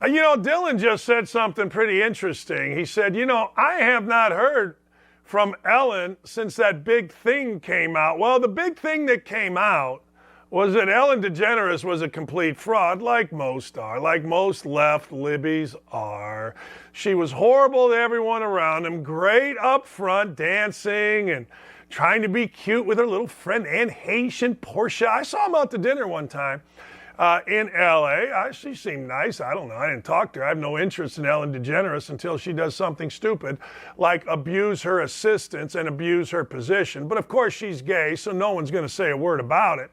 Dylan just said something pretty interesting. He said, I have not heard from Ellen since that big thing came out. Well, the big thing that came out was that Ellen DeGeneres was a complete fraud, like most are, like most left libbies are. She was horrible to everyone around him, great up front, dancing and trying to be cute with her little friend, Ann Haitian Portia. I saw him out to dinner one time in L.A. She seemed nice. I don't know. I didn't talk to her. I have no interest in Ellen DeGeneres until she does something stupid, like abuse her assistants and abuse her position. But, of course, she's gay, so no one's going to say a word about it.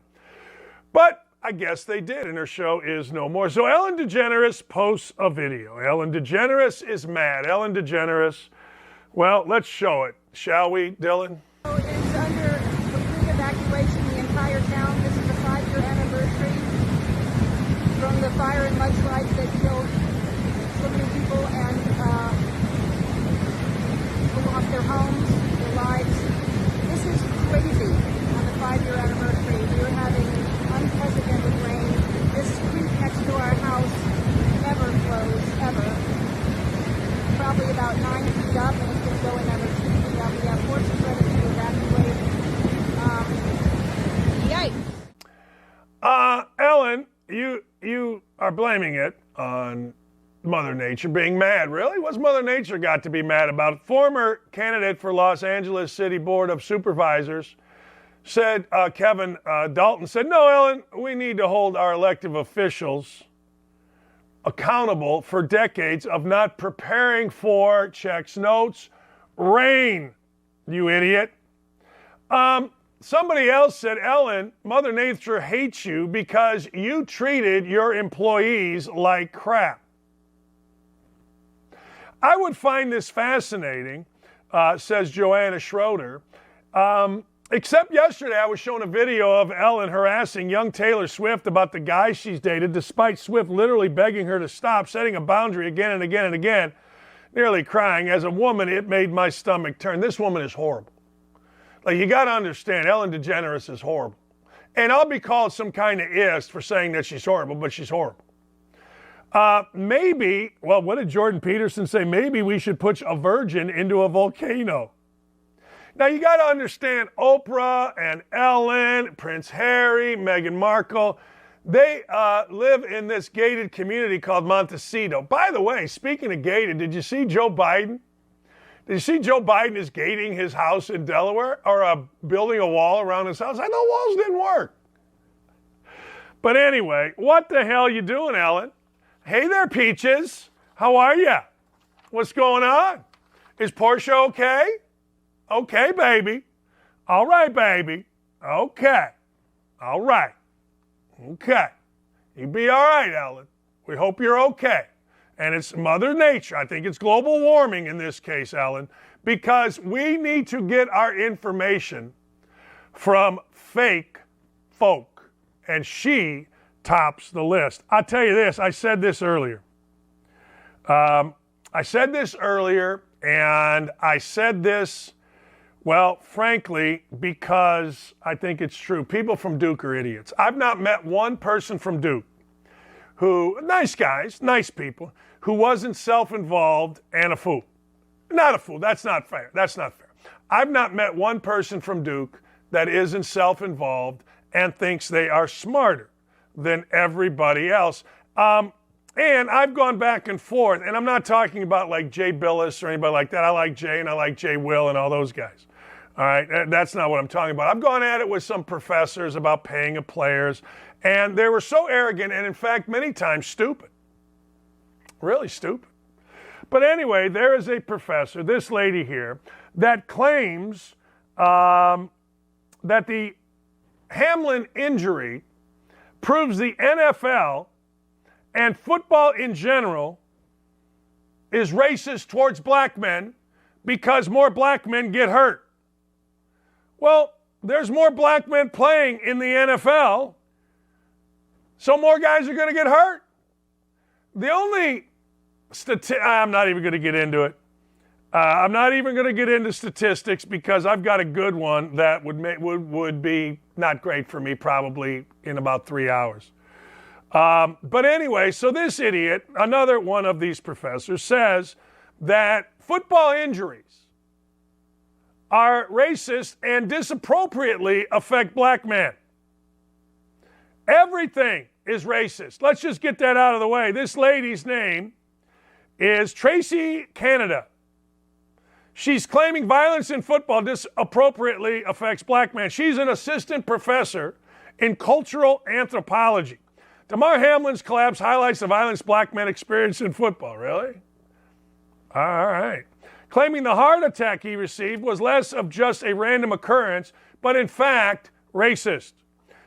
But I guess they did, and her show is no more. So Ellen DeGeneres posts a video. Ellen DeGeneres is mad. Ellen DeGeneres, well, let's show it, shall we, Dylan? It's under complete evacuation, the entire town. This is the 5-year anniversary from the fire and mudslides that killed so many people, and people lost their homes, their lives. This is crazy on the 5-year anniversary. We are having unprecedented rain. This creek next to our house never flows, ever. Probably about 9 feet up, and it's going to go another 2 feet up. We have forces ready to evacuate. Yikes. Ellen, you are blaming it on Mother Nature being mad. Really? What's Mother Nature got to be mad about? Former candidate for Los Angeles City Board of Supervisors said, Kevin Dalton said, no, Ellen, we need to hold our elected officials accountable for decades of not preparing for, checks notes, rain, you idiot. Somebody else said, Ellen, Mother Nature hates you because you treated your employees like crap. I would find this fascinating, says Joanna Schroeder. Except yesterday I was shown a video of Ellen harassing young Taylor Swift about the guy she's dated, despite Swift literally begging her to stop, setting a boundary again and again and again, nearly crying. As a woman, it made my stomach turn. This woman is horrible. Like, you got to understand, Ellen DeGeneres is horrible. And I'll be called some kind of ist for saying that she's horrible, but she's horrible. Maybe, well, what did Jordan Peterson say? Maybe we should put a virgin into a volcano. Now, you got to understand, Oprah and Ellen, Prince Harry, Meghan Markle, they live in this gated community called Montecito. By the way, speaking of gated, did you see Joe Biden? Did you see Joe Biden is gating his house in Delaware, or building a wall around his house? I know walls didn't work. But anyway, what the hell you doing, Ellen? Hey there, Peaches. How are you? What's going on? Is Portia okay? Okay, baby. All right, baby. Okay. All right. Okay. You be all right, Ellen. We hope you're okay. And it's Mother Nature. I think it's global warming in this case, Ellen, because we need to get our information from fake folk. And she tops the list. I'll tell you this. I said this earlier. And I said this, well, frankly, because I think it's true. People from Duke are idiots. I've not met one person from Duke who, nice guys, nice people, who wasn't self-involved and a fool. Not a fool. That's not fair. That's not fair. I've not met one person from Duke that isn't self-involved and thinks they are smarter than everybody else. And I've gone back and forth, and I'm not talking about like Jay Billis or anybody like that. I like Jay and I like Jay Will and all those guys. All right, that's not what I'm talking about. I've gone at it with some professors about paying of players, and they were so arrogant and, in fact, many times stupid. Really stupid. But anyway, there is a professor, this lady here, that claims that the Hamlin injury proves the NFL and football in general is racist towards black men because more black men get hurt. Well, there's more black men playing in the NFL, so more guys are going to get hurt. The only I'm not even going to get into it. I'm not even going to get into statistics because I've got a good one that would be not great for me probably in about 3 hours. But anyway, so this idiot, another one of these professors, says that football injuries are racist and disappropriately affect black men. Everything is racist. Let's just get that out of the way. This lady's name is Tracy Canada. She's claiming violence in football disappropriately affects black men. She's an assistant professor in cultural anthropology. Damar Hamlin's collapse highlights the violence black men experience in football. Really? All right. Claiming the heart attack he received was less of just a random occurrence, but in fact, racist.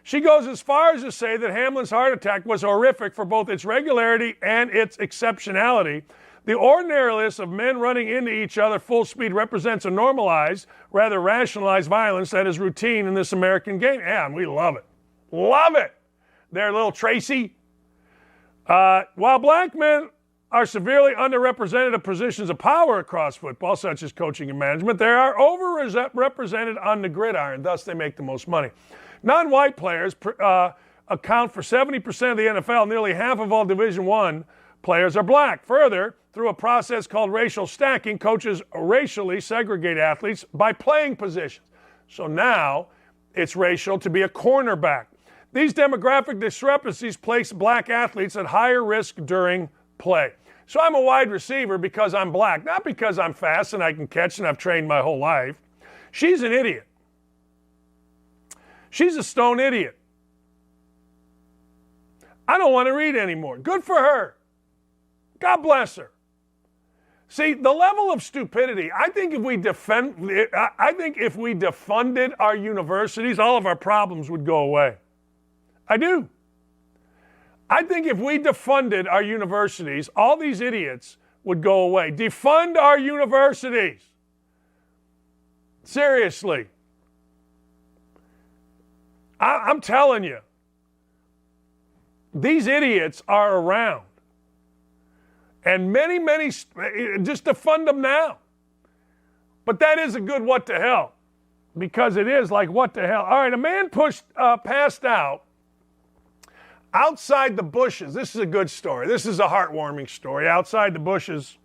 She goes as far as to say that Hamlin's heart attack was horrific for both its regularity and its exceptionality. The ordinariness of men running into each other full speed represents a normalized, rather rationalized violence that is routine in this American game. Yeah, and we love it. Love it. There, little Tracy. While black men are severely underrepresented in positions of power across football, such as coaching and management, they are overrepresented on the gridiron, thus they make the most money. Non-white players account for 70% of the NFL. Nearly half of all Division I players are black. Further, through a process called racial stacking, coaches racially segregate athletes by playing positions. So now it's racial to be a cornerback. These demographic discrepancies place black athletes at higher risk during play. So I'm a wide receiver because I'm black, not because I'm fast and I can catch and I've trained my whole life. She's an idiot. She's a stone idiot. I don't want to read anymore. Good for her. God bless her. See, the level of stupidity, I think if we defunded our universities, all of our problems would go away. I do. I think if we defunded our universities, all these idiots would go away. Defund our universities. Seriously. I'm telling you, these idiots are around. And many, just defund them now. But that is a good what the hell. Because it is like, what the hell? All right, a man passed out outside the bushes. This is a good story. This is a heartwarming story. Outside the bushes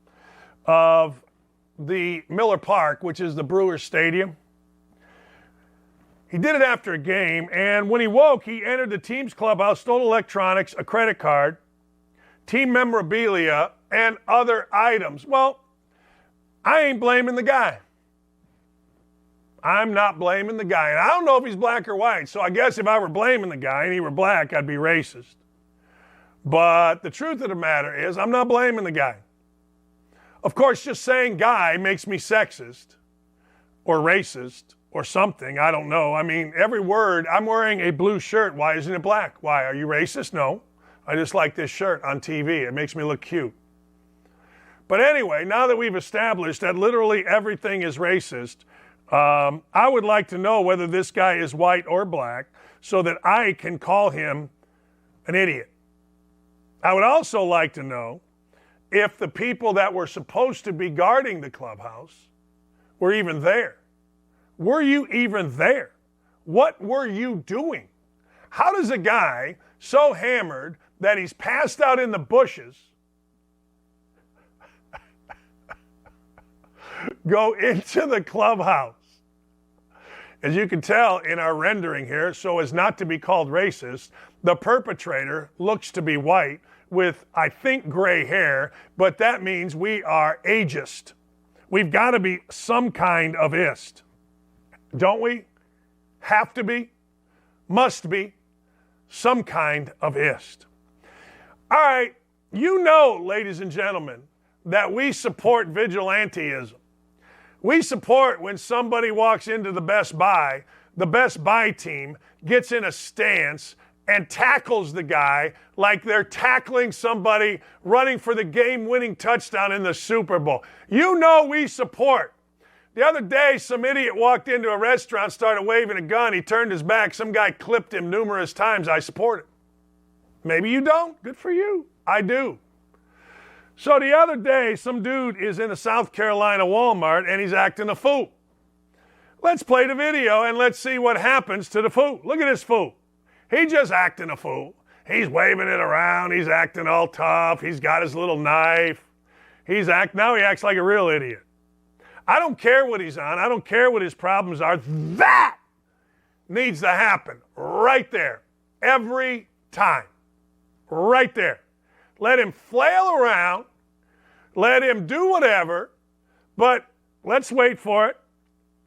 of the Miller Park, which is the Brewers stadium. He did it after a game, and when he woke, he entered the team's clubhouse, stole electronics, a credit card, team memorabilia, and other items. Well, I ain't blaming the guy. I'm not blaming the guy. And I don't know if he's black or white, so I guess if I were blaming the guy and he were black, I'd be racist. But the truth of the matter is, I'm not blaming the guy. Of course, just saying guy makes me sexist or racist or something. I don't know. I mean, every word, I'm wearing a blue shirt. Why isn't it black? Why? Are you racist? No. I just like this shirt on TV. It makes me look cute. But anyway, now that we've established that literally everything is racist, I would like to know whether this guy is white or black so that I can call him an idiot. I would also like to know if the people that were supposed to be guarding the clubhouse were even there. Were you even there? What were you doing? How does a guy so hammered that he's passed out in the bushes go into the clubhouse? As you can tell in our rendering here, so as not to be called racist, the perpetrator looks to be white with, I think, gray hair, but that means we are ageist. We've got to be some kind of ist. Don't we? Have to be? Must be? Some kind of ist. All right, you know, ladies and gentlemen, that we support vigilantism. We support when somebody walks into the Best Buy team gets in a stance and tackles the guy like they're tackling somebody running for the game-winning touchdown in the Super Bowl. You know we support. The other day, some idiot walked into a restaurant, started waving a gun. He turned his back. Some guy clipped him numerous times. I support it. Maybe you don't. Good for you. I do. So the other day, some dude is in a South Carolina Walmart and he's acting a fool. Let's play the video and let's see what happens to the fool. Look at this fool. He just acting a fool. He's waving it around. He's acting all tough. He's got his little knife. Now he acts like a real idiot. I don't care what he's on. I don't care what his problems are. That needs to happen right there. Every time. Right there. Let him flail around. Let him do whatever. But let's wait for it.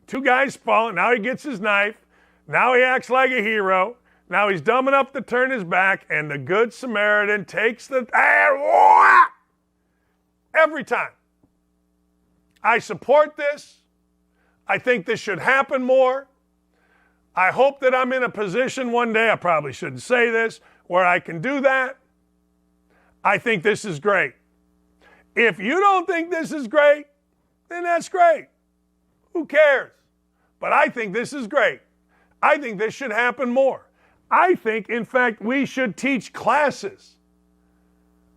Two guys falling. Now he gets his knife. Now he acts like a hero. Now he's dumb enough to turn his back, and the Good Samaritan takes the... Every time. I support this. I think this should happen more. I hope that I'm in a position one day, I probably shouldn't say this, where I can do that. I think this is great. If you don't think this is great, then that's great. Who cares? But I think this is great. I think this should happen more. I think, in fact, we should teach classes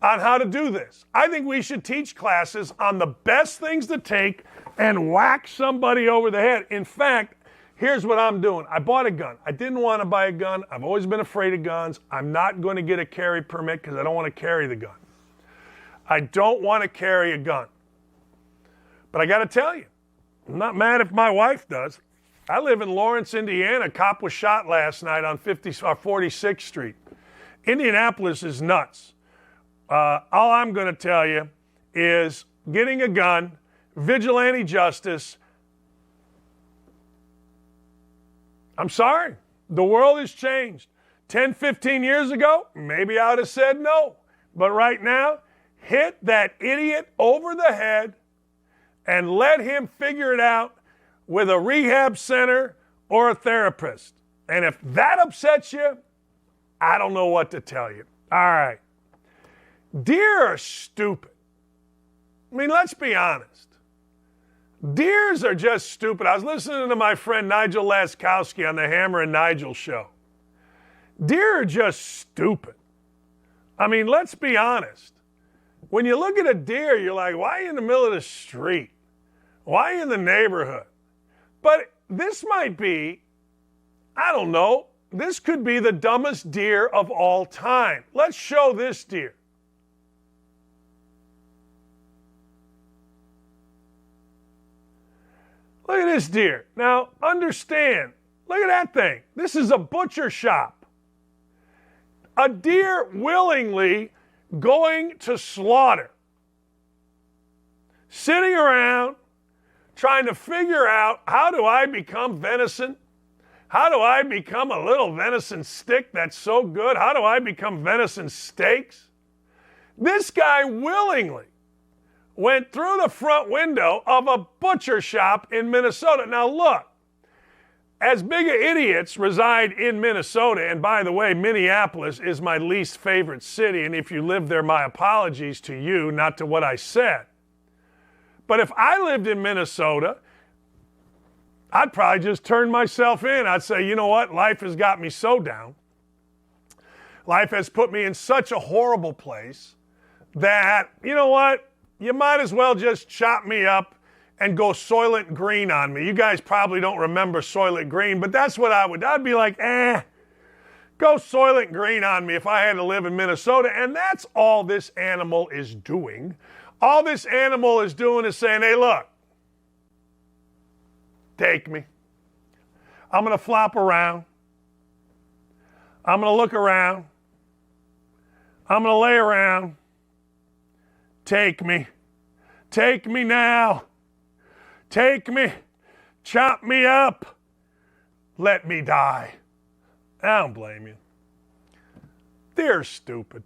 on how to do this. I think we should teach classes on the best things to take and whack somebody over the head. In fact, here's what I'm doing. I bought a gun. I didn't want to buy a gun. I've always been afraid of guns. I'm not going to get a carry permit because I don't want to carry the gun. I don't want to carry a gun. But I got to tell you, I'm not mad if my wife does. I live in Lawrence, Indiana. A cop was shot last night on 46th Street. Indianapolis is nuts. All I'm going to tell you is getting a gun, vigilante justice. I'm sorry. The world has changed. 10, 15 years ago, maybe I would have said no. But right now, hit that idiot over the head and let him figure it out with a rehab center or a therapist. And if that upsets you, I don't know what to tell you. All right. Deer are stupid. I mean, let's be honest. Deers are just stupid. I was listening to my friend Nigel Laskowski on the Hammer and Nigel show. Deer are just stupid. I mean, let's be honest. When you look at a deer, you're like, why are you in the middle of the street? Why are you in the neighborhood? But this might be, I don't know, this could be the dumbest deer of all time. Let's show this deer. Look at this deer. Now, understand, look at that thing. This is a butcher shop. A deer willingly going to slaughter. Sitting around trying to figure out, how do I become venison? How do I become a little venison stick that's so good? How do I become venison steaks? This guy willingly went through the front window of a butcher shop in Minnesota. Now look, as big of idiots reside in Minnesota, and by the way, Minneapolis is my least favorite city, and if you live there, my apologies to you, not to what I said. But if I lived in Minnesota, I'd probably just turn myself in. I'd say, you know what, life has got me so down. Life has put me in such a horrible place that, you know what, you might as well just chop me up and go Soylent Green on me. You guys probably don't remember Soylent Green, but that's what I would. I'd be like, go Soylent Green on me if I had to live in Minnesota. And that's all this animal is doing. All this animal is doing is saying, hey, look, take me. I'm going to flop around. I'm going to look around. I'm going to lay around. Take me. Take me now. Take me. Chop me up. Let me die. I don't blame you. They're stupid.